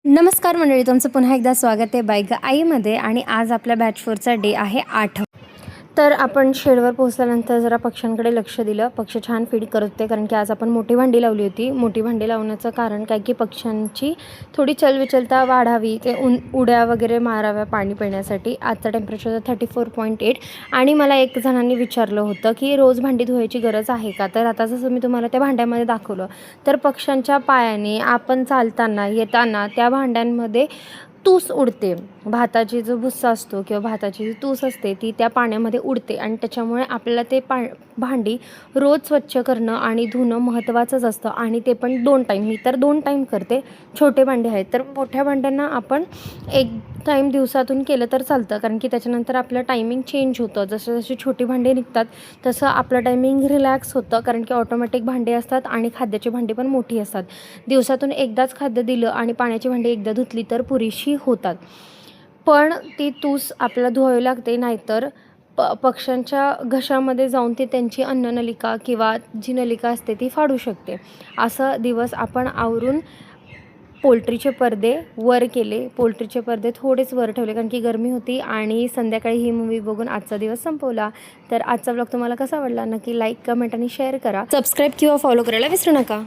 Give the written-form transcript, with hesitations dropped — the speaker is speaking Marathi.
नमस्कार मंडळी, तुमचं पुन्हा एकदा स्वागत आहे बाईक आईमध्ये. आणि आज आपल्या बॅच 4चा डे आहे 8. तर आपण शेडवर पोहोचल्यानंतर जरा पक्ष्यांकडे लक्ष दिलं. पक्षी छान फीड करत होते, कारण की आज आपण मोठी भांडी लावली होती. मोठी भांडी लावण्याचं कारण काय की पक्ष्यांची थोडी चलविचलता वाढावी, ते उड्या वगैरे माराव्या पाणी पिण्यासाठी. आजचा टेम्परेचर 34.8. आणि मला एक जणांनी विचारलं होतं की रोज भांडी धुवायची गरज आहे का. तर आता जसं मी तुम्हाला त्या भांड्यामध्ये दाखवलं, तर पक्ष्यांच्या पायाने आपण चालताना येताना त्या भांड्यांमध्ये तूस उडते. भाताची जो भुस्सा असतो किंवा भाताची जी तूस असते ती त्या पाण्यामध्ये उडते, आणि त्याच्यामुळे आपल्याला ते भांडी रोज स्वच्छ करणं आणि धुणं महत्त्वाचंच असतं. आणि ते पण 2 टाईम. मी तर 2 टाईम करते. छोटे भांडे आहेत तर मोठ्या भांड्यांना आपण 1 टाईम दिवसातून केलं तर चालतं, कारण की त्याच्यानंतर आपलं टायमिंग चेंज होतं. जसं जशी छोटी भांडी निघतात तसं आपलं टायमिंग रिलॅक्स होतं, कारण की ऑटोमॅटिक भांडी असतात आणि खाद्याची भांडी पण मोठी असतात. दिवसातून एकदाच खाद्य दिलं आणि पाण्याची भांडी एकदा धुतली तर पुरेशी होतात. पण ती तूस आपल्याला धुवावी लागते, नाहीतर पक्ष्यांच्या घशामध्ये जाऊन ती त्यांची अन्ननलिका किंवा जी नलिका असते ती फाडू शकते. असं दिवस आपण आवरून पोल्ट्रीचे पडदे वर केले. पोल्ट्रीचे पडदे थोडेच वर ठेवले, कारण की गरमी होती. आणि संध्याकाळी ही मूवी बघून आजचा दिवस संपवला. तर आजचा ब्लॉग तुम्हाला कसा आवडला नक्की लाईक, कमेंट आणि शेअर करा. सबस्क्राईब किंवा फॉलो करायला विसरू नका.